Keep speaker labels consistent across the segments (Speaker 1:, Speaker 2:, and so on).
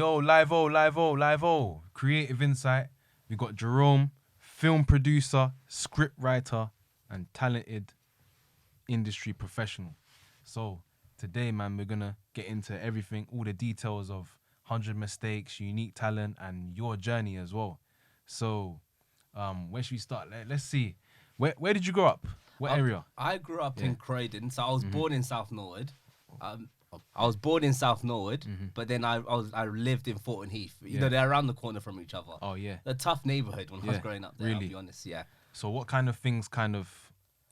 Speaker 1: Yo, live-o, creative insight. We got Jerome, film producer, script writer, and talented industry professional. So today, man, we're gonna get into everything, all the details of 100 mistakes, unique talent, and your journey as well. So, where should we start? Let's see. Where did you grow up? What area?
Speaker 2: I grew up in Croydon, so I was born in South Norwood. But then I lived in Thornton Heath. You know, they're around the corner from each other.
Speaker 1: Oh yeah.
Speaker 2: A tough neighborhood when I was growing up there,
Speaker 1: Really?
Speaker 2: I'll be honest, yeah.
Speaker 1: So what kind of things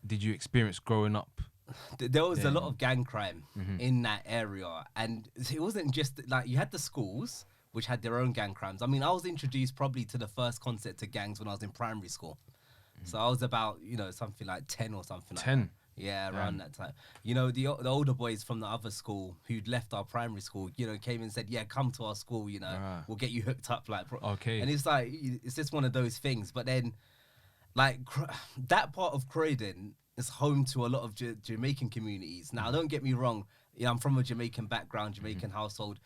Speaker 1: did you experience growing up?
Speaker 2: There was a lot of gang crime in that area, and it wasn't just like you had the schools which had their own gang crimes. I mean, I was introduced probably to the first concept of gangs when I was in primary school. So I was about, something like 10 or something like
Speaker 1: 10?
Speaker 2: that. Yeah, around that time. You know, the older boys from the other school who'd left our primary school, came and said, yeah, come to our school, we'll get you hooked up.
Speaker 1: Okay.
Speaker 2: And it's like, it's just one of those things. But then, like, that part of Croydon is home to a lot of Jamaican communities. Now, don't get me wrong. I'm from a Jamaican background, Jamaican household.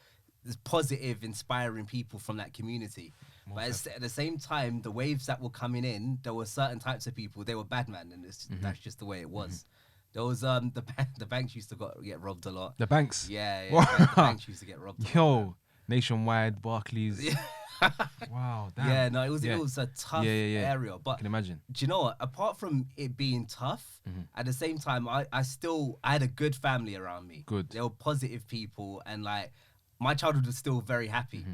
Speaker 2: There's positive, inspiring people from that community. But at the same time, the waves that were coming in, there were certain types of people. They were bad man, and that's just the way it was. There was the banks used to get robbed a lot.
Speaker 1: The banks?
Speaker 2: Yeah, the banks used to get robbed.
Speaker 1: Yo, Nationwide, Barclays. Wow, damn.
Speaker 2: Yeah, no, it was a tough area. But
Speaker 1: I can imagine.
Speaker 2: Do you know what? Apart from it being tough, at the same time, I had a good family around me.
Speaker 1: Good.
Speaker 2: They were positive people, and like my childhood was still very happy.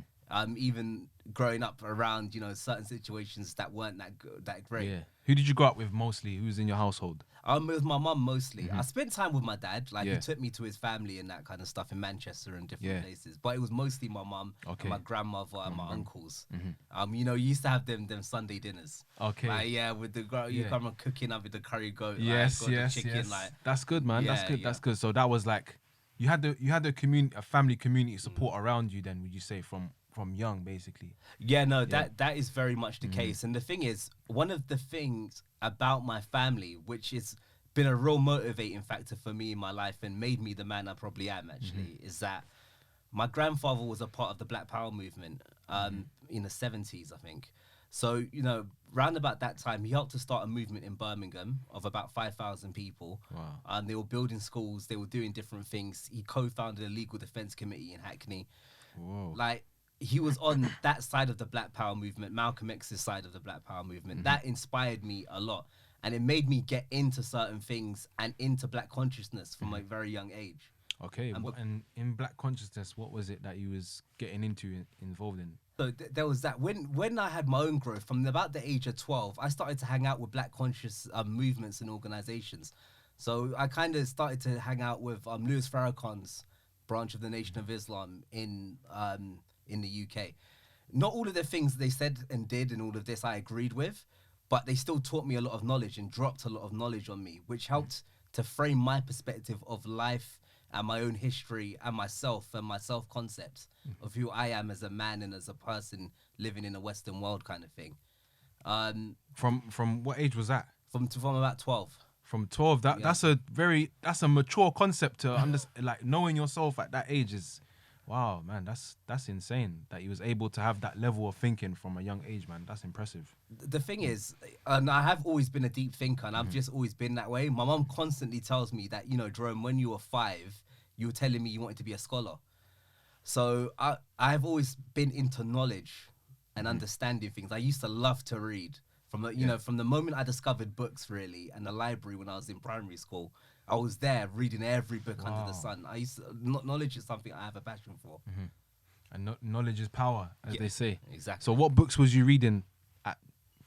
Speaker 2: Even growing up around, certain situations that weren't that great.
Speaker 1: Yeah. Who did you grow up with mostly? Who's in your household?
Speaker 2: It was my mum mostly. I spent time with my dad. Like, he took me to his family and that kind of stuff in Manchester and different places. But it was mostly my mum and my grandmother and my uncles. You used to have them Sunday dinners.
Speaker 1: Okay.
Speaker 2: Like, with the grandma cooking up with the curry goat.
Speaker 1: Yes.
Speaker 2: The chicken. Like,
Speaker 1: that's good, man. That's good. So that was like, you had a family community support around you. Then would you say from young, basically?
Speaker 2: Yeah, no, that is very much the case. And the thing is, one of the things about my family, which has been a real motivating factor for me in my life and made me the man I probably am, actually, is that my grandfather was a part of the Black Power movement in the 70s, I think. So, round about that time, he helped to start a movement in Birmingham of about 5,000 people.
Speaker 1: Wow.
Speaker 2: They were building schools, they were doing different things. He co-founded a legal defense committee in Hackney.
Speaker 1: Whoa.
Speaker 2: Like, he was on that side of the Black Power movement, Malcolm X's side of the Black Power movement. That inspired me a lot. And it made me get into certain things and into Black consciousness from a very young age.
Speaker 1: Okay. And in Black consciousness, what was it that you was getting involved in?
Speaker 2: So there was that. When I had my own growth, from about the age of 12, I started to hang out with Black conscious movements and organizations. So I kind of started to hang out with Louis Farrakhan's branch of the Nation of Islam in the UK. Not all of the things they said and did and all of this I agreed with, but they still taught me a lot of knowledge and dropped a lot of knowledge on me, which helped to frame my perspective of life and my own history and myself and my self-concepts of who I am as a man and as a person living in a Western world, kind of thing.
Speaker 1: From what age was that?
Speaker 2: From about 12.
Speaker 1: From 12, that's a mature concept to understand. Like, knowing yourself at that age is, wow, man, that's insane that he was able to have that level of thinking from a young age, man. That's impressive.
Speaker 2: The thing is, and I have always been a deep thinker, and I've just always been that way. My mum constantly tells me that, Jerome, when you were 5, you were telling me you wanted to be a scholar. So I've always been into knowledge and understanding things. I used to love to read. From the moment I discovered books, really, and the library when I was in primary school, I was there reading every book under the sun. Knowledge is something I have a passion for.
Speaker 1: And knowledge is power, as they say.
Speaker 2: Exactly.
Speaker 1: So what books was you reading at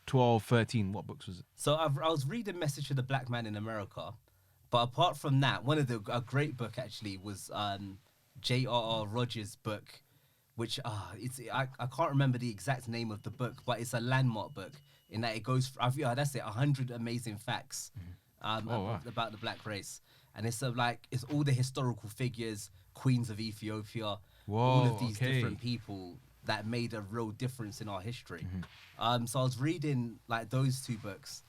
Speaker 1: 12, 13? What books was it?
Speaker 2: So I was reading Message to the Black Man in America. But apart from that, a great book, actually, was J.R.R. Rogers' book, which I can't remember the exact name of the book, but it's a landmark book in that it goes, that's it, 100 amazing facts about the black race. And it's it's all the historical figures, queens of Ethiopia, all of these different people that made a real difference in our history. So I was reading those two books.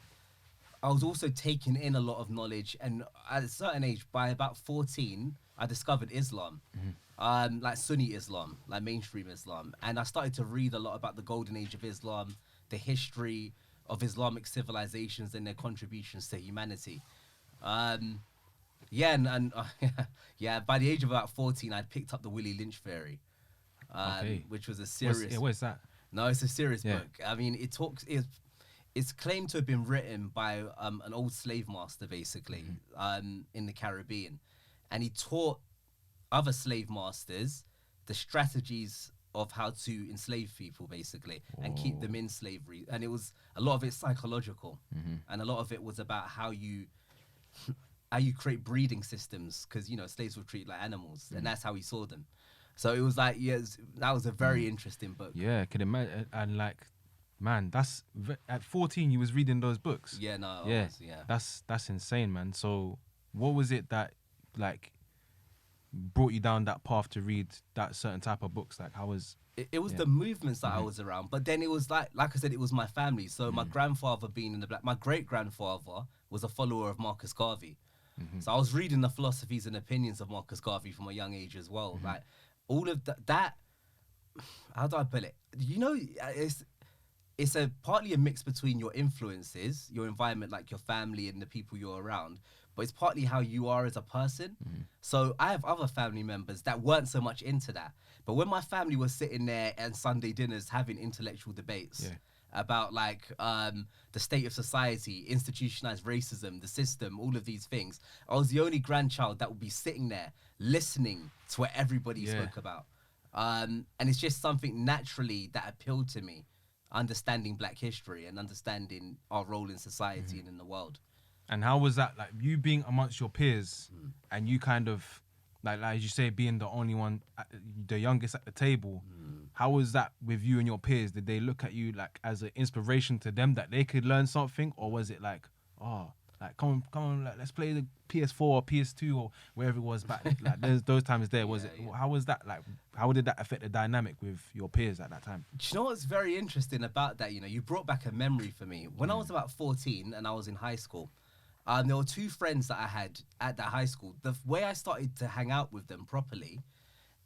Speaker 2: I was also taking in a lot of knowledge, and at a certain age, by about 14, I discovered Islam. like Sunni Islam, like mainstream Islam. And I started to read a lot about the golden age of Islam, the history of Islamic civilizations and their contributions to humanity. Yeah, yeah, by the age of about 14, I'd picked up the Willie Lynch theory, which was a serious...
Speaker 1: What is that?
Speaker 2: No, it's a serious book. I mean, it's claimed to have been written by an old slave master, basically, in the Caribbean. And he taught other slave masters the strategies of how to enslave people, basically, and keep them in slavery. And it was a lot of it psychological, and a lot of it was about how you create breeding systems, because slaves were treated like animals, and that's how he saw them. So it was like, that was a very interesting book.
Speaker 1: Yeah, I can imagine. And like, man, at 14 you was reading those books.
Speaker 2: Yeah, no,
Speaker 1: yeah,
Speaker 2: was.
Speaker 1: That's insane, man. So what was it that like brought you down that path to read that certain type of books? Like, how was
Speaker 2: it was the movements that I was around, but then it was like I said, it was my family. So my grandfather being in my great grandfather was a follower of Marcus Garvey. So I was reading the philosophies and opinions of Marcus Garvey from a young age as well. Like all of that, how do I put it? It's partly a mix between your influences, your environment, like your family and the people you're around, but it's partly how you are as a person. So I have other family members that weren't so much into that. But when my family was sitting there and Sunday dinners having intellectual debates about like the state of society, institutionalized racism, the system, all of these things, I was the only grandchild that would be sitting there listening to what everybody spoke about. And it's just something naturally that appealed to me, understanding Black history and understanding our role in society and in the world.
Speaker 1: And how was that, like, you being amongst your peers and you kind of, like as you say, being the only one, the youngest at the table, how was that with you and your peers? Did they look at you like as an inspiration to them that they could learn something? Or was it like, like, come on, like, let's play the PS4 or PS2 or wherever it was back, like those times there, was it, how was that, like, how did that affect the dynamic with your peers at that time?
Speaker 2: Do you know what's very interesting about that? You brought back a memory for me. When I was about 14 and I was in high school, there were two friends that I had at that high school. The way I started to hang out with them properly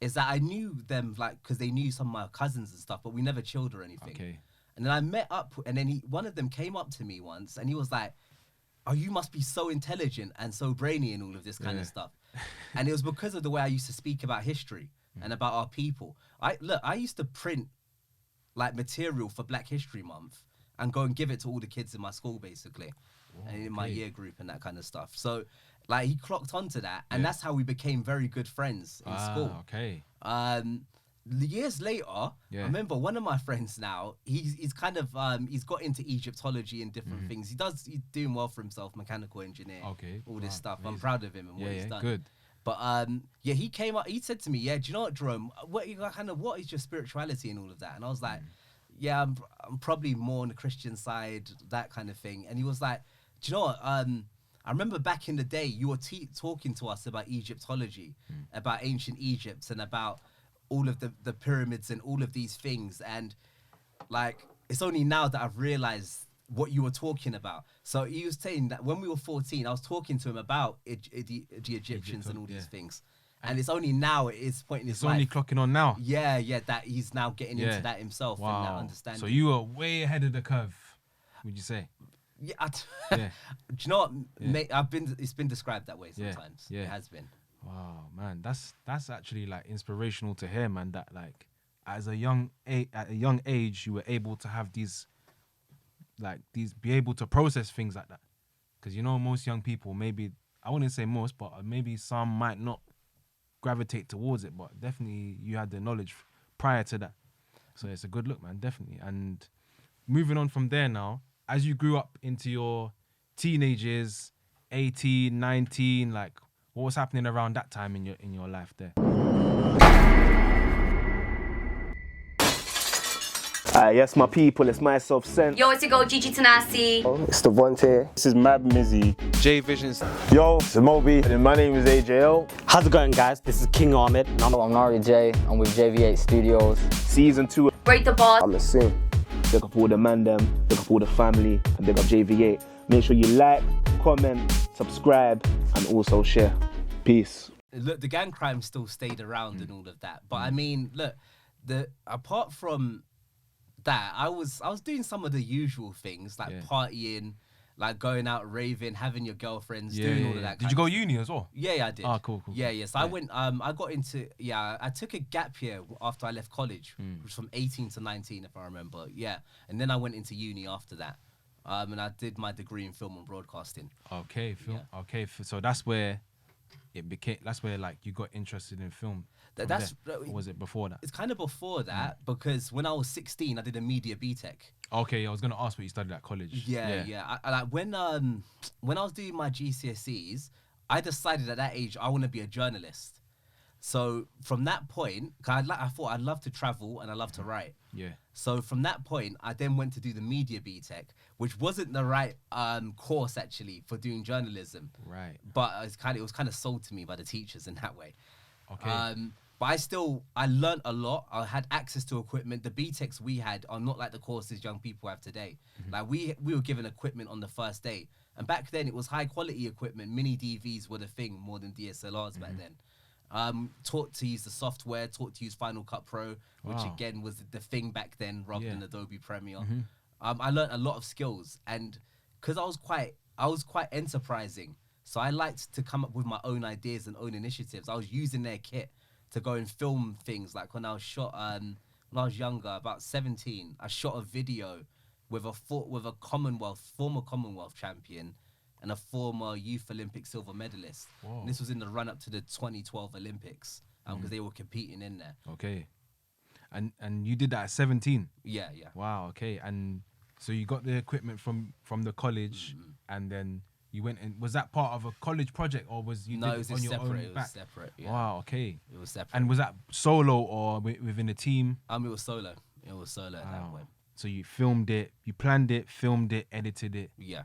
Speaker 2: is that I knew them, like, because they knew some of my cousins and stuff, but we never chilled or anything.
Speaker 1: Okay.
Speaker 2: And then I met up, and then one of them came up to me once, and he was like, "Oh, you must be so intelligent and so brainy and all of this kind of stuff." And it was because of the way I used to speak about history and about our people. I used to print like material for Black History Month and go and give it to all the kids in my school, basically, and in my year group and that kind of stuff. So like he clocked onto that, and that's how we became very good friends in school.
Speaker 1: Okay.
Speaker 2: Years later, I remember one of my friends now, he's kind of he's got into Egyptology and different things. He's doing well for himself, mechanical engineer, all this stuff. Amazing. I'm proud of him and what he's done. Good. But he came up, he said to me, do you know what, Jerome, what is your spirituality and all of that? And I was like, I'm probably more on the Christian side, that kind of thing. And he was like, do you know what, I remember back in the day, you were talking to us about Egyptology, about ancient Egypt, and about all of the pyramids and all of these things. And like, it's only now that I've realized what you were talking about. So he was saying that when we were 14, I was talking to him about the Egyptians and all these things. And it's only now at his point in his life.
Speaker 1: It's only clocking on now.
Speaker 2: Yeah, that he's now getting into that himself and now understanding.
Speaker 1: So you were way ahead of the curve, would you say?
Speaker 2: Yeah. Do you know what? Mate, it's been described that way sometimes. It has been.
Speaker 1: Wow, man, that's actually like inspirational to hear, man. That like at a young age, you were able to have be able to process things like that. Because most young people, maybe, I wouldn't say most, but maybe some might not gravitate towards it. But definitely, you had the knowledge prior to that. So it's a good look, man, definitely. And moving on from there now, as you grew up into your teenage years, 18, 19, like, what was happening around that time in your life there?
Speaker 3: Yes, my people, it's myself, Sen.
Speaker 4: Yo, it's your girl, Gigi Tanasi.
Speaker 5: It's Devontae.
Speaker 6: This is Mad Mizzy.
Speaker 1: J Visions.
Speaker 3: Yo, it's Moby, and my name is AJL.
Speaker 7: How's it going, guys? This is King Ahmed.
Speaker 8: I'm Nari J. I'm with JV8 Studios.
Speaker 3: Season 2.
Speaker 4: Break the boss.
Speaker 5: I'm a sing.
Speaker 3: Big up all the man them, big up all the family, and big up JV8. Make sure you like, comment, subscribe, and also share. Peace.
Speaker 2: look, the gang crime still stayed around and all of that. But I mean, look, apart from that, I was doing some of the usual things like partying, like going out raving, having your girlfriends, doing all of that.
Speaker 1: Did you go uni as well?
Speaker 2: Yeah, I did.
Speaker 1: Oh, cool.
Speaker 2: Yeah. So I went. I got into. Yeah, I took a gap year after I left college, which was from 18 to 19, if I remember. Yeah, and then I went into uni after that. And I did my degree in film and broadcasting.
Speaker 1: Okay, film. Yeah. Okay, so that's where it became. That's where like you got interested in film. Or was it before that?
Speaker 2: It's kind of before that because when I was 16, I did a media BTech.
Speaker 1: Okay, I was gonna ask what you studied at college.
Speaker 2: Yeah. I like when I was doing my GCSEs, I decided at that age I want to be a journalist. So from that point, I thought I'd love to travel and I love to write.
Speaker 1: Yeah.
Speaker 2: So from that point, I then went to do the media BTech, which wasn't the right course actually for doing journalism.
Speaker 1: Right.
Speaker 2: But it was kind of sold to me by the teachers in that way.
Speaker 1: Okay.
Speaker 2: But I learned a lot. I had access to equipment. The BTECs we had are not like the courses young people have today. Like we were given equipment on the first day. And back then it was high quality equipment. Mini DVs were the thing more than DSLRs back then. Taught to use the software, taught to use Final Cut Pro, which again was the thing back then rather than Adobe Premiere. I learned a lot of skills, and because I was quite enterprising, so I liked to come up with my own ideas and own initiatives. I was using their kit to go and film things. Like when I was younger, about 17, I shot a video with a former Commonwealth champion and a former Youth Olympic silver medalist. And this was in the run up to the 2012 Olympics because they were competing in there.
Speaker 1: Okay. And you did that at 17?
Speaker 2: Yeah.
Speaker 1: Wow, okay. And so you got the equipment from the college and then you went and was that part of a college project or was you
Speaker 2: No,
Speaker 1: did
Speaker 2: it was
Speaker 1: on your
Speaker 2: separate.
Speaker 1: own
Speaker 2: It
Speaker 1: back?
Speaker 2: was separate. Yeah.
Speaker 1: Wow, okay.
Speaker 2: It was separate.
Speaker 1: And was that solo or within a team?
Speaker 2: It was solo. It was solo at that point.
Speaker 1: So you filmed it, you planned it, filmed it, edited it.
Speaker 2: Yeah.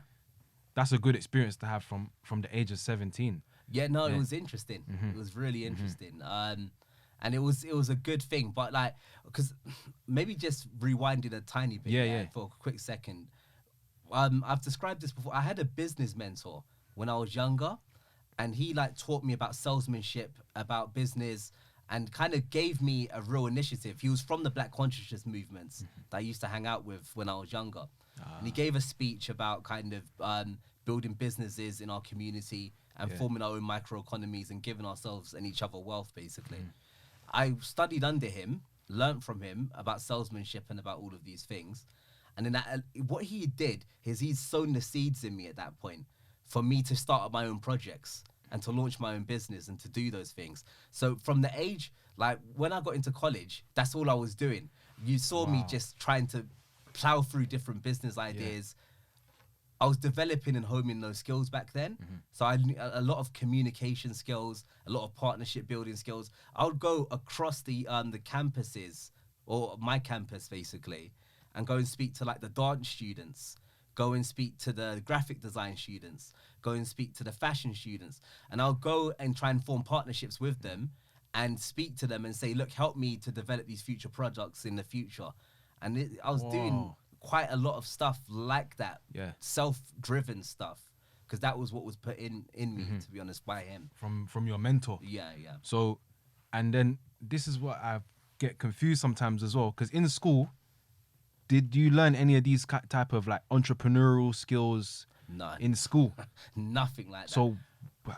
Speaker 1: That's a good experience to have from the age of 17.
Speaker 2: Yeah, no, it was interesting. It was really interesting. And it was a good thing. But like, because maybe just rewinding a tiny bit for a quick second. I've described this before. I had a business mentor when I was younger, and he like taught me about salesmanship, about business, and kind of gave me a real initiative. He was from the Black consciousness movements that I used to hang out with when I was younger. And he gave a speech about kind of building businesses in our community and forming our own microeconomies and giving ourselves and each other wealth, basically. I studied under him, learned from him about salesmanship and about all of these things. And then what he did is he's sown the seeds in me at that point for me to start up my own projects and to launch my own business and to do those things. So from the age, like when I got into college, that's all I was doing. You saw me just trying to plow through different business ideas. I was developing and homing those skills back then. So I knew a lot of communication skills, a lot of partnership building skills. I would go across the campuses, or my campus basically, and go and speak to like the dance students, go and speak to the graphic design students, go and speak to the fashion students. And I'll go and try and form partnerships with them and speak to them and say, look, help me to develop these future products in the future. And I was doing quite a lot of stuff like that, self-driven stuff, because that was what was put in me, to be honest, by him.
Speaker 1: From your mentor.
Speaker 2: Yeah.
Speaker 1: So, and then this is what I get confused sometimes as well, because in school, did you learn any of these type of like entrepreneurial skills in school?
Speaker 2: Nothing like that.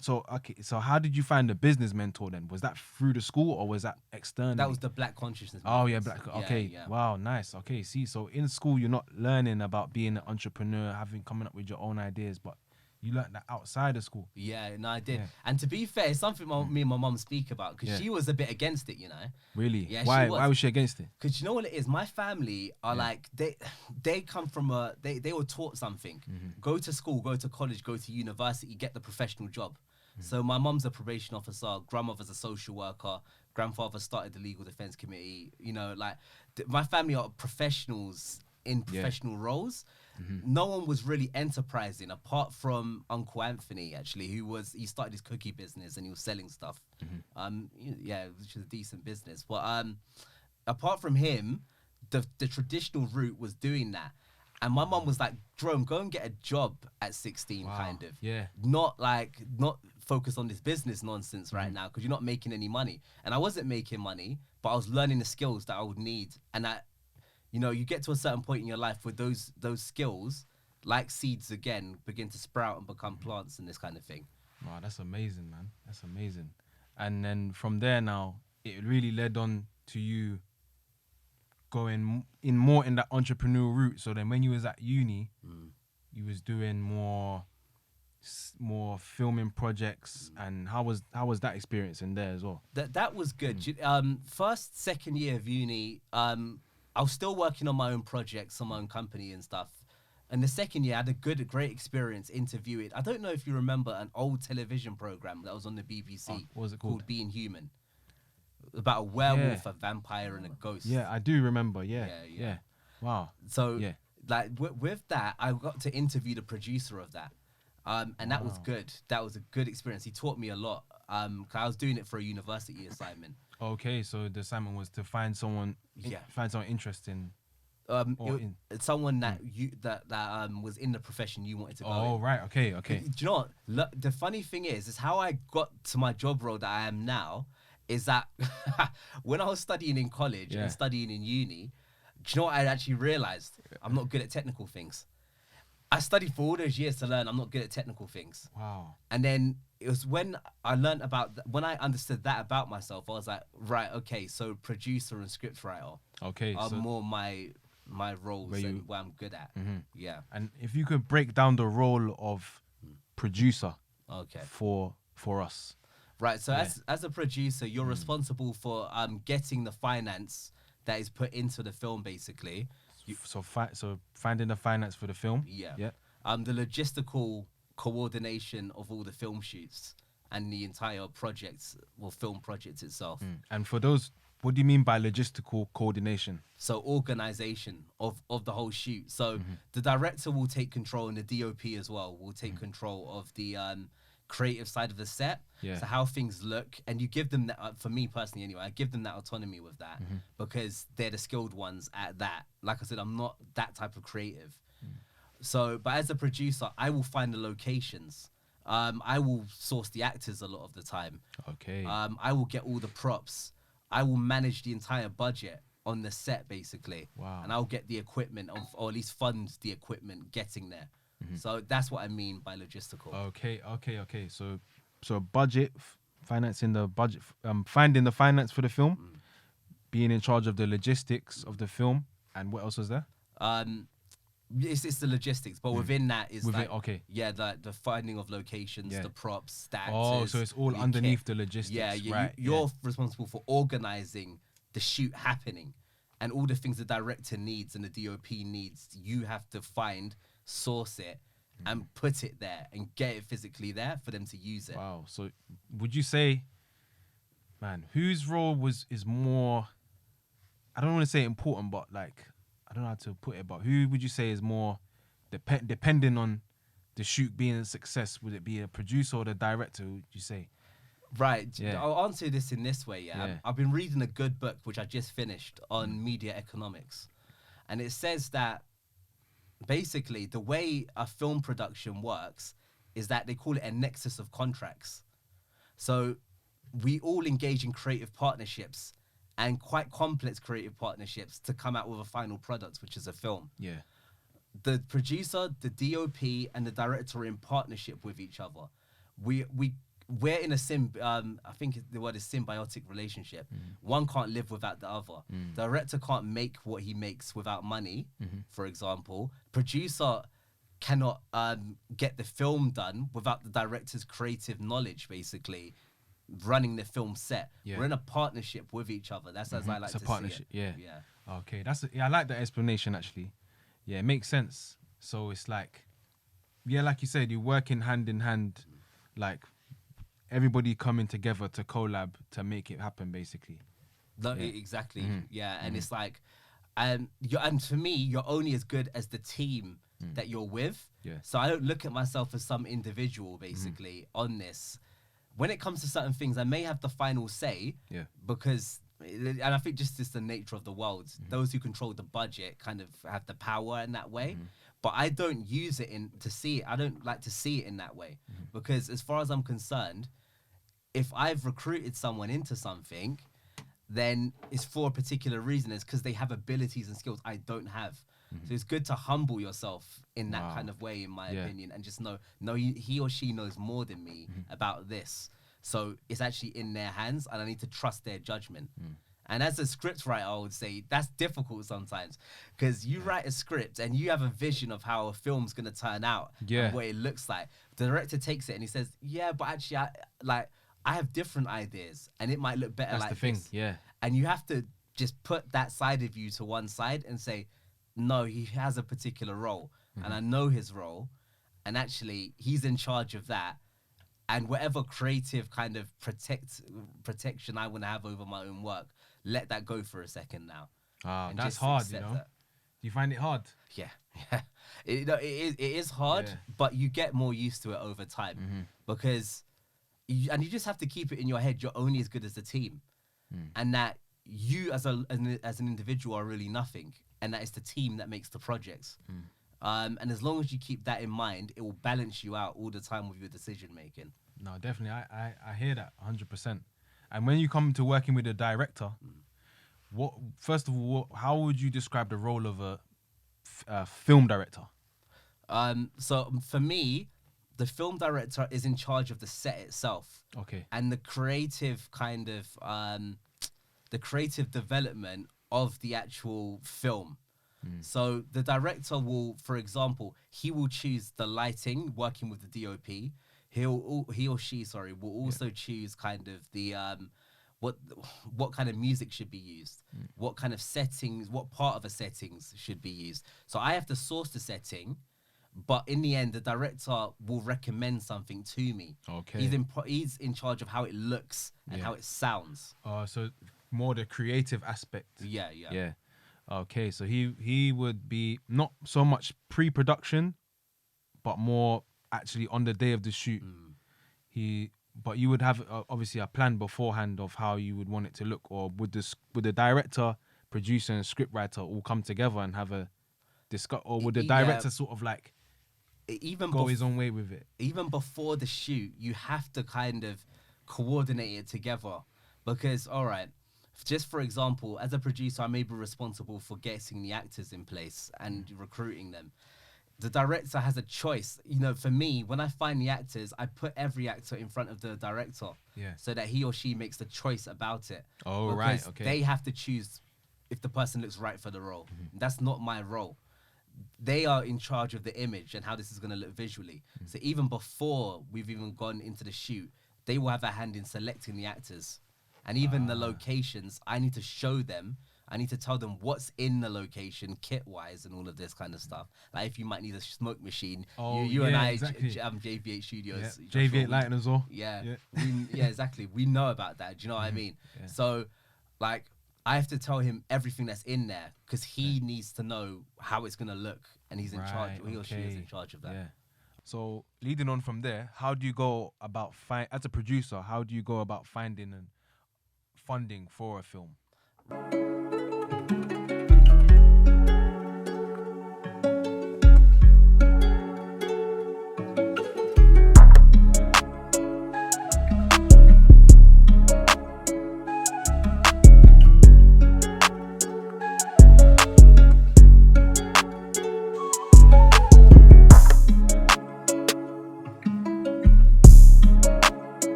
Speaker 1: So okay. So how did you find a business mentor then? Was that through the school or was that external?
Speaker 2: That was the Black consciousness.
Speaker 1: Oh yeah, Black. Okay. Yeah. Wow, nice. Okay. See, so in school you're not learning about being an entrepreneur, coming up with your own ideas, but you learned that outside of school.
Speaker 2: Yeah, no, I did. Yeah. And to be fair, it's something me and my mum speak about because she was a bit against it, you know.
Speaker 1: Really?
Speaker 2: Yeah.
Speaker 1: Why was she against it?
Speaker 2: Because you know what it is? My family are like, they come from they were taught something. Go to school, go to college, go to university, get the professional job. So my mum's a probation officer, grandmother's a social worker, grandfather started the legal defense committee. You know, like my family are professionals in professional roles. No one was really enterprising apart from Uncle Anthony, actually, he started his cookie business and he was selling stuff. Which is a decent business. But apart from him, the traditional route was doing that. And my mum was like, Jerome, go and get a job at 16, kind of.
Speaker 1: Yeah.
Speaker 2: Not focus on this business nonsense right now because you're not making any money. And I wasn't making money, but I was learning the skills that I would need. And that, you know, you get to a certain point in your life where those skills, like seeds again, begin to sprout and become plants and this kind of thing.
Speaker 1: Wow, that's amazing, man. That's amazing. And then from there now, it really led on to you going more in that entrepreneurial route. So then when you was at uni, you was doing more filming projects. And how was that experience in there as well?
Speaker 2: That was good. First, second year of uni, I was still working on my own projects, on my own company and stuff. And the second year, I had a great experience interviewing. I don't know if you remember an old television program that was on the BBC.
Speaker 1: What was it called?
Speaker 2: Being Human. About a werewolf, a vampire, and a ghost.
Speaker 1: Yeah, I do remember. Yeah. Wow.
Speaker 2: So, like, with that, I got to interview the producer of that. And that was good. That was a good experience. He taught me a lot. 'Cause I was doing it for a university assignment.
Speaker 1: Okay, so the assignment was to find someone interesting.
Speaker 2: Someone that was in the profession you wanted to go in.
Speaker 1: Oh, right. Okay.
Speaker 2: Do you know what? Look, the funny thing is how I got to my job role that I am now is that when I was studying in college and studying in uni, do you know what I actually realized? I'm not good at technical things. I studied for all those years to learn I'm not good at technical things.
Speaker 1: Wow.
Speaker 2: And then it was when I learned when I understood that about myself, I was like, right, okay, so producer and scriptwriter are more my roles and what I'm good at. Yeah.
Speaker 1: And if you could break down the role of producer for us.
Speaker 2: Right, so as a producer, you're responsible for getting the finance that is put into the film, basically.
Speaker 1: So finding the finance for the film.
Speaker 2: Yeah. The logistical coordination of all the film shoots and the entire film project itself.
Speaker 1: And for those, what do you mean by logistical coordination?
Speaker 2: So organization of the whole shoot. So the director will take control and the DOP as well will take control of the creative side of the set. So how things look, and you give them that, for me personally anyway, I give them that autonomy with that because they're the skilled ones at that. Like I said, I'm not that type of creative. So, but as a producer, I will find the locations. I will source the actors a lot of the time.
Speaker 1: Okay.
Speaker 2: I will get all the props. I will manage the entire budget on the set, basically.
Speaker 1: Wow.
Speaker 2: And I'll get the equipment, or at least fund the equipment getting there. So that's what I mean by logistical.
Speaker 1: Okay. So budget, financing the budget, finding the finance for the film, being in charge of the logistics of the film, and what else was there?
Speaker 2: It's the logistics, but within that is the finding of locations, the props, the actors.
Speaker 1: Oh, so it's all underneath the logistics.
Speaker 2: Yeah, you're responsible for organizing the shoot happening, and all the things the director needs and the DOP needs. You have to find, source it, and put it there and get it physically there for them to use it.
Speaker 1: Wow. So would you say, man, whose role is more, I don't want to say important, but like, I don't know how to put it, but who would you say is more depending on the shoot being a success? Would it be a producer or the director, would you say?
Speaker 2: Right. I'll answer this in this way. I've been reading a good book, which I just finished, on media economics. And it says that basically the way a film production works is that they call it a nexus of contracts. So we all engage in creative partnerships, and quite complex creative partnerships, to come out with a final product, which is a film.
Speaker 1: Yeah.
Speaker 2: The producer, the DOP, and the director are in partnership with each other. We're in a I think the word is symbiotic relationship. One can't live without the other. The director can't make what he makes without money, for example. Producer cannot get the film done without the director's creative knowledge, basically, running the film set. We're in a partnership with each other. That's as I like to see it. It's a partnership,
Speaker 1: yeah. Okay, I like that explanation, actually. Yeah, it makes sense. So it's like, like you said, you're working hand in hand, like everybody coming together to collab to make it happen, basically.
Speaker 2: Exactly. And it's like, and for me, you're only as good as the team that you're with. So I don't look at myself as some individual, basically, on this. When it comes to certain things, I may have the final say because and I think just the nature of the world, those who control the budget kind of have the power in that way. But I don't use it to see it. I don't like to see it in that way, because as far as I'm concerned, if I've recruited someone into something, then it's for a particular reason. It's because they have abilities and skills I don't have. So it's good to humble yourself in that kind of way, in my opinion, and just know he or she knows more than me about this. So it's actually in their hands, and I need to trust their judgment. And as a script writer, I would say that's difficult sometimes, because you write a script and you have a vision of how a film's going to turn out and what it looks like. The director takes it and he says, yeah, but actually, I have different ideas and it might look better
Speaker 1: That's
Speaker 2: like
Speaker 1: the thing,
Speaker 2: this.
Speaker 1: yeah.
Speaker 2: And you have to just put that side of you to one side and say, no, he has a particular role and I know his role, and actually he's in charge of that. And whatever creative kind of protection I want to have over my own work, let that go for a second now.
Speaker 1: Ah,
Speaker 2: And
Speaker 1: that's
Speaker 2: just
Speaker 1: hard,
Speaker 2: accept
Speaker 1: you know.
Speaker 2: that.
Speaker 1: Do you find it hard?
Speaker 2: Yeah. It is hard, but you get more used to it over time, because you just have to keep it in your head. You're only as good as the team, and that you as an individual are really nothing, and that it's the team that makes the projects. And as long as you keep that in mind, it will balance you out all the time with your decision making.
Speaker 1: No, definitely. I hear that 100%. And when you come to working with a director, first of all, how would you describe the role of a film director?
Speaker 2: So for me, the film director is in charge of the set itself.
Speaker 1: Okay.
Speaker 2: And the creative kind of the creative development of the actual film. So the director will, for example, he will choose the lighting, working with the DOP. He or she will also choose kind of the what kind of music should be used, what kind of settings, what part of a settings should be used. So I have to source the setting, but in the end, the director will recommend something to me.
Speaker 1: Okay.
Speaker 2: He's in charge of how it looks and how it sounds.
Speaker 1: So more the creative aspect.
Speaker 2: Yeah.
Speaker 1: Okay, so he would be not so much pre-production, but more actually on the day of the shoot. But you would have obviously a plan beforehand of how you would want it to look, or would the director, producer, and scriptwriter all come together and have a discuss, or would the director sort of like go his own way with it?
Speaker 2: Even before the shoot, you have to kind of coordinate it together, because all right, just for example, as a producer, I may be responsible for getting the actors in place and recruiting them. The director has a choice. You know, for me, when I find the actors, I put every actor in front of the director, so that he or she makes the choice about it.
Speaker 1: Oh,
Speaker 2: because
Speaker 1: right, okay.
Speaker 2: They have to choose if the person looks right for the role. That's not my role. They are in charge of the image and how this is going to look visually. So even before we've even gone into the shoot, they will have a hand in selecting the actors. And even the locations, I need to show them. I need to tell them what's in the location, kit-wise, and all of this kind of stuff. Like if you might need a smoke machine, you and I,
Speaker 1: exactly.
Speaker 2: JV8 Studios.
Speaker 1: JV8 lighting as well.
Speaker 2: Yeah, exactly. We know about that. Do you know what I mean?
Speaker 1: Yeah.
Speaker 2: So, like, I have to tell him everything that's in there, because he needs to know how it's gonna look, and he's in charge. He or she is in charge of that.
Speaker 1: Yeah. So leading on from there, how do you go about as a producer? How do you go about finding and funding for a film?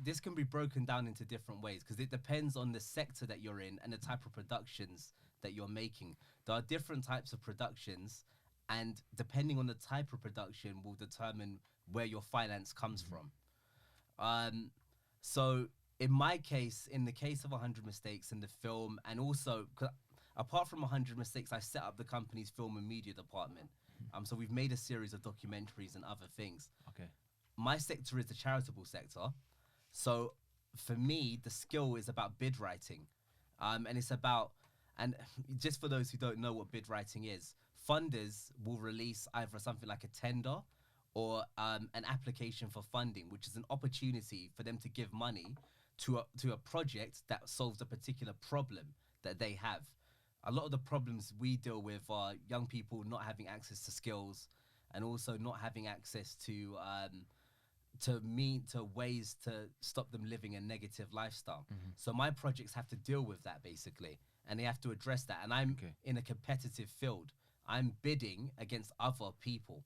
Speaker 2: This can be broken down into different ways, because it depends on the sector that you're in and the type of productions that you're making. There are different types of productions, and depending on the type of production will determine where your finance comes from. So in my case, in the case of 100 Mistakes in the film, and also apart from 100 Mistakes, I set up the company's film and media department. So we've made a series of documentaries and other things.
Speaker 1: Okay.
Speaker 2: My sector is the charitable sector. So for me, the skill is about bid writing. And it's about, and just for those who don't know what bid writing is, funders will release either something like a tender or an application for funding, which is an opportunity for them to give money to a project that solves a particular problem that they have. A lot of the problems we deal with are young people not having access to skills, and also not having access to ways to stop them living a negative lifestyle. So my projects have to deal with that basically, and they have to address that. And I'm in a competitive field. I'm bidding against other people.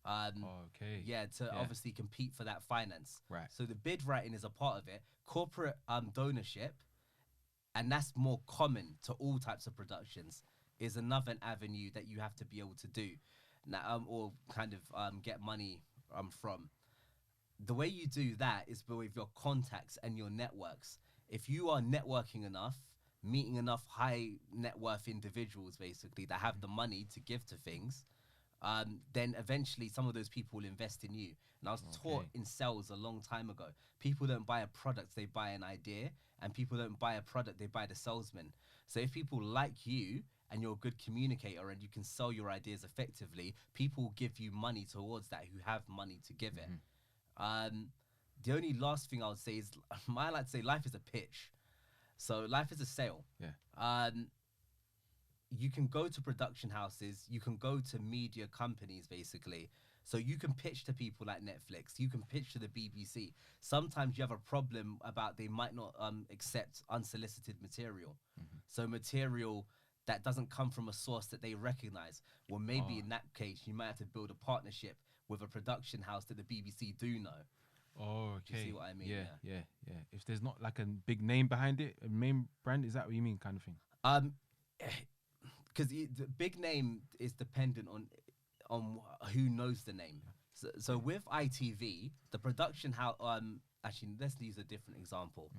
Speaker 2: To obviously compete for that finance.
Speaker 1: Right.
Speaker 2: So the bid writing is a part of it. Corporate donorship, and that's more common to all types of productions, is another avenue that you have to be able to do now, or kind of get money from. The way you do that is with your contacts and your networks. If you are networking enough, meeting enough high net worth individuals basically that have the money to give to things, then eventually some of those people will invest in you. And I was taught in sales a long time ago, people don't buy a product, they buy an idea, and people don't buy a product, they buy the salesman. So if people like you and you're a good communicator and you can sell your ideas effectively, people will give you money towards that who have money to give it. The only last thing I would say is, I like to say life is a pitch. So life is a sale.
Speaker 1: Yeah.
Speaker 2: You can go to production houses, you can go to media companies basically. So you can pitch to people like Netflix, you can pitch to the BBC. Sometimes you have a problem about they might not accept unsolicited material. So material that doesn't come from a source that they recognize. Well, maybe in that case, you might have to build a partnership with a production house that the BBC do know.
Speaker 1: Oh, okay.
Speaker 2: Do you see what I mean?
Speaker 1: Yeah. If there's not like a big name behind it, a main brand, is that what you mean, kind of thing?
Speaker 2: Because the big name is dependent on who knows the name. So with ITV, the production house, actually, let's use a different example.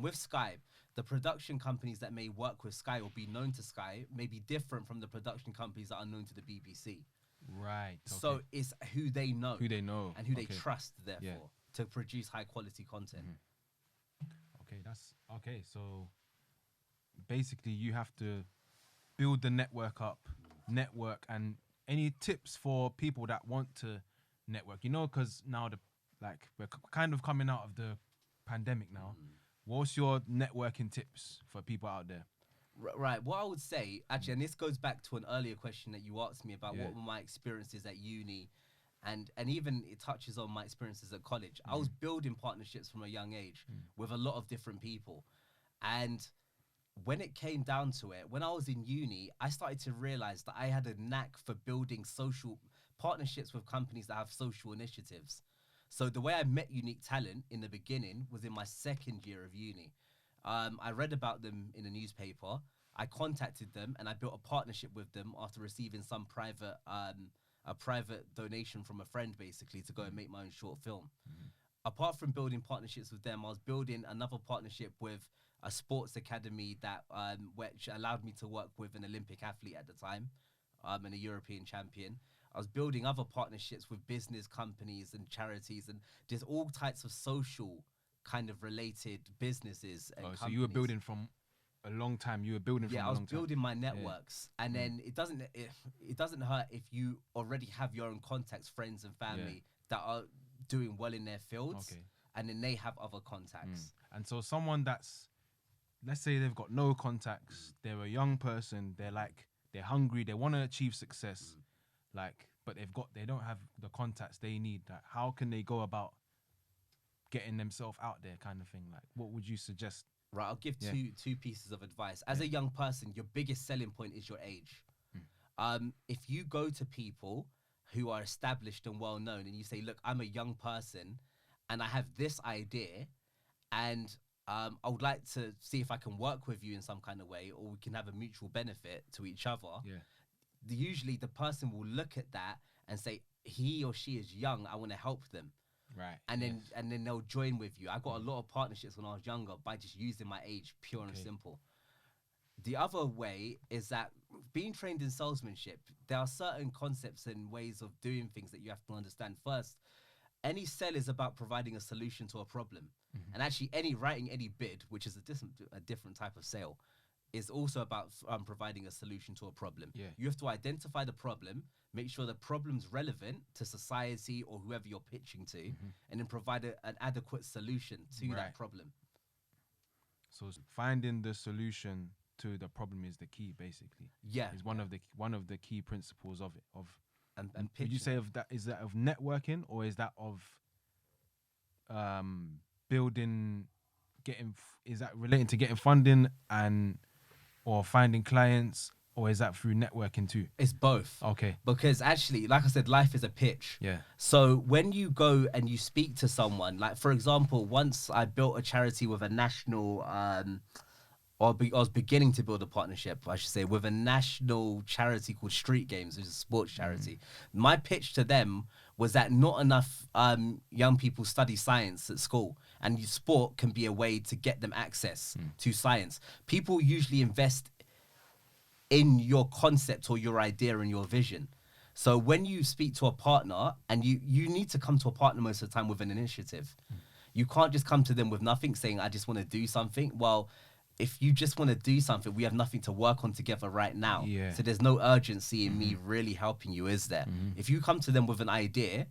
Speaker 2: With Sky, the production companies that may work with Sky or be known to Sky may be different from the production companies that are known to the BBC.
Speaker 1: Right. Okay.
Speaker 2: So it's who they know. And who they
Speaker 1: Okay.
Speaker 2: trust, therefore, to produce high quality content.
Speaker 1: Okay, that's okay. So basically, you have to build the network up, and any tips for people that want to network. You know, because now we're kind of coming out of the pandemic now. What's your networking tips for people out there?
Speaker 2: Right. What I would say, actually, and this goes back to an earlier question that you asked me about what were my experiences at uni, and even it touches on my experiences at college. I was building partnerships from a young age with a lot of different people. And when it came down to it, when I was in uni, I started to realize that I had a knack for building social partnerships with companies that have social initiatives. So the way I met Unique Talent in the beginning was in my second year of uni. I read about them in a newspaper. I contacted them and I built a partnership with them after receiving some private donation from a friend, basically, to go and make my own short film. Apart from building partnerships with them, I was building another partnership with a sports academy that which allowed me to work with an Olympic athlete at the time, and a European champion. I was building other partnerships with business companies and charities, and just all types of social kind of related businesses and companies.
Speaker 1: So you were building from a long time. You were building from a long time.
Speaker 2: Yeah, I was building my networks, and then it doesn't hurt if you already have your own contacts, friends and family that are doing well in their fields, and then they have other contacts.
Speaker 1: And so someone that's, let's say they've got no contacts, they're a young person, they're hungry, they want to achieve success, but they don't have the contacts they need. How can they go about getting themselves out there, kind of thing? What would you suggest?
Speaker 2: Right, I'll give two pieces of advice. As a young person, your biggest selling point is your age. If you go to people who are established and well known and you say, look, I'm a young person and I have this idea, and I would like to see if I can work with you in some kind of way, or we can have a mutual benefit to each other. Usually the person will look at that and say, he or she is young, I want to help them.
Speaker 1: Right.
Speaker 2: And then they'll join with you. I got a lot of partnerships when I was younger by just using my age, pure and simple. The other way is that being trained in salesmanship, there are certain concepts and ways of doing things that you have to understand. First, any sell is about providing a solution to a problem. And actually writing any bid, which is a different type of sale, is also about providing a solution to a problem. You have to identify the problem, make sure the problem's relevant to society or whoever you're pitching to, and then provide an adequate solution to that problem.
Speaker 1: So finding the solution to the problem is the key, basically.
Speaker 2: Yeah.
Speaker 1: Is one of the key principles of it.
Speaker 2: And
Speaker 1: Would you say is that of networking, or is that of building, is that relating to getting funding and or finding clients, or is that through networking too?
Speaker 2: It's both.
Speaker 1: Okay.
Speaker 2: Because actually, like I said, life is a pitch.
Speaker 1: Yeah.
Speaker 2: So when you go and you speak to someone, like for example, once I built a charity with a national, I was beginning to build a partnership, I should say, with a national charity called Street Games, which is a sports charity. My pitch to them was that not enough young people study science at school, and sport can be a way to get them access to science. People usually invest in your concept or your idea and your vision. So when you speak to a partner, and you need to come to a partner most of the time with an initiative. You can't just come to them with nothing, saying, I just want to do something. Well, if you just want to do something, we have nothing to work on together right now.
Speaker 1: Yeah.
Speaker 2: So there's no urgency in me really helping you, is there? If you come to them with an idea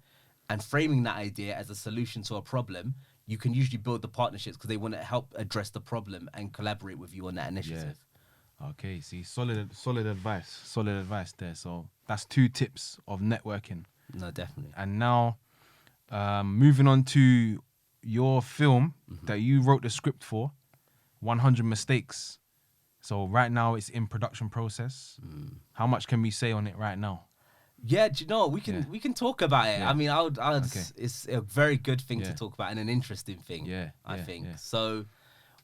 Speaker 2: and framing that idea as a solution to a problem, you can usually build the partnerships because they want to help address the problem and collaborate with you on that initiative.
Speaker 1: Okay, see, solid advice there. So that's 2 tips of networking.
Speaker 2: No, definitely.
Speaker 1: And now, moving on to your film that you wrote the script for, 100 Mistakes. So right now it's in production process. How much can we say on it right now?
Speaker 2: Yeah, do you know we can talk about it.
Speaker 1: Yeah.
Speaker 2: I mean, I would
Speaker 1: Okay.
Speaker 2: it's a very good thing to
Speaker 1: Yeah.
Speaker 2: talk about and an interesting thing.
Speaker 1: Yeah,
Speaker 2: I
Speaker 1: yeah,
Speaker 2: think
Speaker 1: yeah.
Speaker 2: so.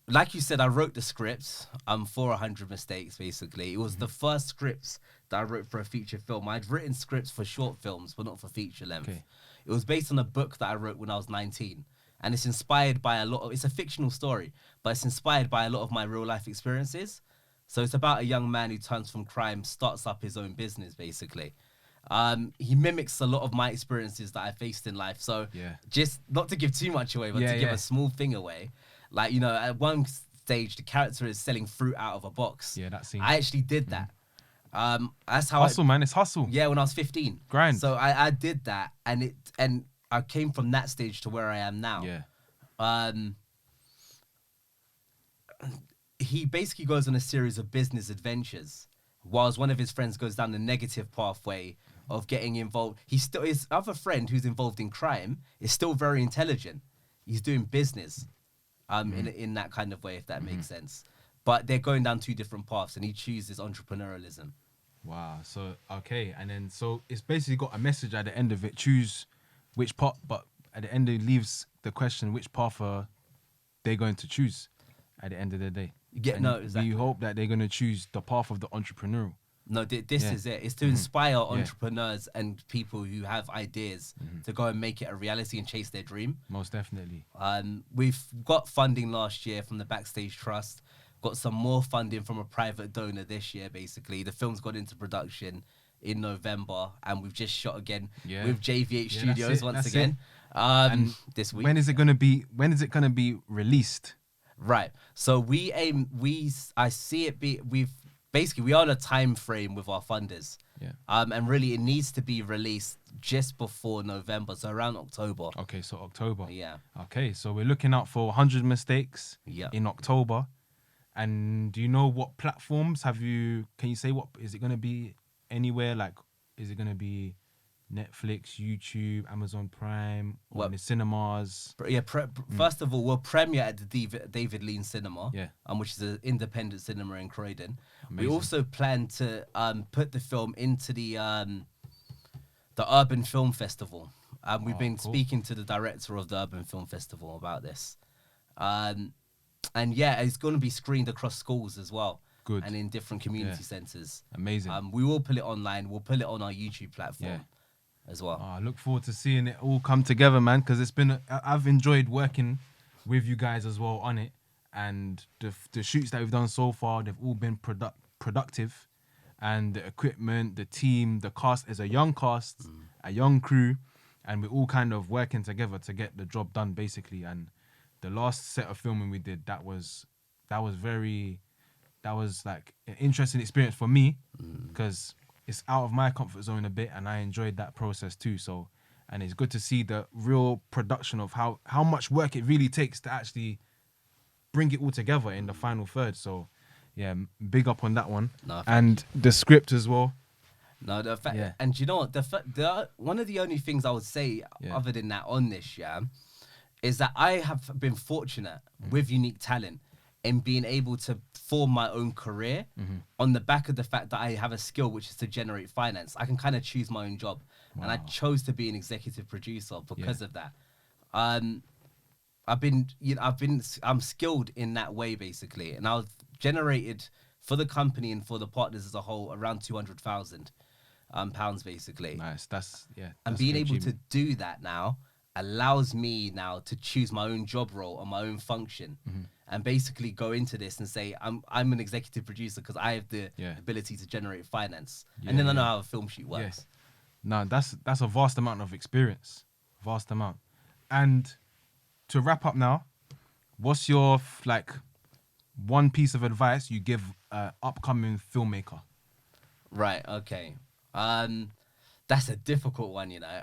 Speaker 2: Like you said, I wrote the script for 100 Mistakes. Basically, it was the first scripts that I wrote for a feature film. I'd written scripts for short films, but not for feature length.
Speaker 1: Okay.
Speaker 2: It was based on a book that I wrote when I was 19, and it's inspired by it's a fictional story, but it's inspired by a lot of my real life experiences. So it's about a young man who turns from crime, starts up his own business, basically. He mimics a lot of my experiences that I faced in life. So just not to give too much away, but to give a small thing away. Like, you know, at one stage, the character is selling fruit out of a box.
Speaker 1: Yeah, that scene.
Speaker 2: I actually did that. That's how
Speaker 1: Hustle, man. It's hustle.
Speaker 2: Yeah, when I was 15.
Speaker 1: Grind.
Speaker 2: So I did that, and I came from that stage to where I am now.
Speaker 1: Yeah.
Speaker 2: He basically goes on a series of business adventures, whilst one of his friends goes down the negative pathway of getting involved. His other friend, who's involved in crime, is still very intelligent. He's doing business, in that kind of way, if that makes sense. But they're going down 2 different paths, and he chooses entrepreneurialism.
Speaker 1: Wow. So, okay. And then, so it's basically got a message at the end of it. Choose which path, but at the end it leaves the question, which path are they going to choose at the end of the day?
Speaker 2: Yeah, no, exactly.
Speaker 1: We hope that they're going to choose the path of the entrepreneurial.
Speaker 2: No, this is it. It's to inspire entrepreneurs and people who have ideas to go and make it a reality and chase their dream.
Speaker 1: Most definitely.
Speaker 2: We've got funding last year from the Backstage Trust. Got some more funding from a private donor this year, basically. The film's got into production in November, and we've just shot again with JV8 Studios once again this week.
Speaker 1: When is it going to be released?
Speaker 2: Right. So we are on a time frame with our funders.
Speaker 1: Yeah.
Speaker 2: And really it needs to be released just before November, so around October.
Speaker 1: Okay, so October.
Speaker 2: Yeah.
Speaker 1: Okay, so we're looking out for 100 Mistakes in October. And do you know what platforms can you say what, is it going to be anywhere? Like, is it going to be Netflix, YouTube, Amazon Prime, or in the cinemas?
Speaker 2: First of all, we'll premiere at the David Lean Cinema,
Speaker 1: Yeah.
Speaker 2: Which is an independent cinema in Croydon.
Speaker 1: Amazing.
Speaker 2: We also plan to put the film into the Urban Film Festival. We've been speaking to the director of the Urban Film Festival about this. And yeah, it's going to be screened across schools as well.
Speaker 1: Good.
Speaker 2: And in different community centres.
Speaker 1: Amazing.
Speaker 2: We will put it online. We'll put it on our YouTube platform as well.
Speaker 1: I look forward to seeing it all come together, man, because I've enjoyed working with you guys as well on it. And the shoots that we've done so far, they've all been productive. And the equipment, the team, the cast is a young cast, a young crew, and we're all kind of working together to get the job done, basically. And the last set of filming we did, that was like an interesting experience for me, because it's out of my comfort zone a bit, and I enjoyed that process too. So, and it's good to see the real production of how much work it really takes to actually bring it all together in the final third. So, yeah, big up on that one.
Speaker 2: No, thank
Speaker 1: and the script as well.
Speaker 2: No, the fact,
Speaker 1: Yeah.
Speaker 2: and you know what? The one of the only things I would say
Speaker 1: Yeah.
Speaker 2: other than that on this, is that I have been fortunate with unique talent in being able to form my own career on the back of the fact that I have a skill which is to generate finance. I can kind of choose my own job, and I chose to be an executive producer because of that. I'm skilled in that way basically, and I've generated for the company and for the partners as a whole around £200,000 basically.
Speaker 1: Nice. That's
Speaker 2: And
Speaker 1: that's
Speaker 2: being
Speaker 1: good
Speaker 2: able to
Speaker 1: achievement.
Speaker 2: do that now allows me now to choose my own job role or my own function, and basically go into this and say I'm an executive producer because I have the ability to generate finance, and then I know how a film shoot works.
Speaker 1: No, that's a vast amount of experience, vast amount. And to wrap up now, what's your one piece of advice you give an upcoming filmmaker?
Speaker 2: Right. Okay. That's a difficult one, you know.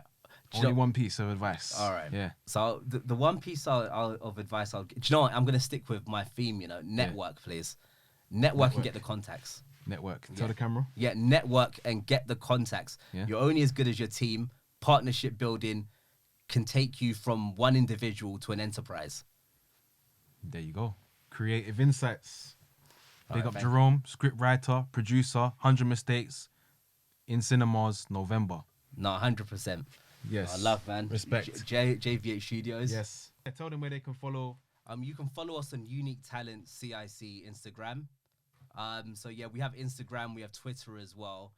Speaker 2: Do you
Speaker 1: Only
Speaker 2: know-
Speaker 1: one piece of advice.
Speaker 2: All right.
Speaker 1: Yeah.
Speaker 2: So the one piece of advice I'll. Do you know what? I'm gonna stick with my theme. You know, network, please. Network and get the contacts.
Speaker 1: Network. Tell the camera.
Speaker 2: Yeah, network and get the contacts.
Speaker 1: Yeah.
Speaker 2: You're only as good as your team. Partnership building can take you from one individual to an enterprise.
Speaker 1: There you go. Creative insights. Big
Speaker 2: Alright,
Speaker 1: up
Speaker 2: thank
Speaker 1: Jerome, scriptwriter, producer, 100 Mistakes in cinemas November.
Speaker 2: No, 100%.
Speaker 1: Yes.
Speaker 2: I love, man.
Speaker 1: Respect.
Speaker 2: JV8 Studios.
Speaker 1: Yes. Tell them where they can follow.
Speaker 2: You can follow us on Unique Talent CIC Instagram. So yeah, we have Instagram, we have Twitter as well.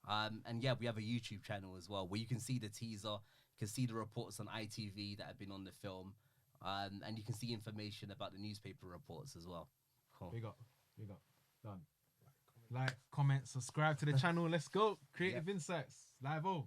Speaker 2: And yeah, we have a YouTube channel as well where you can see the teaser, you can see the reports on ITV that have been on the film, and you can see information about the newspaper reports as well. Cool.
Speaker 1: Big up. Big up. Done. Like, comment, subscribe to the channel. Let's go. Creative Insights. Live-o.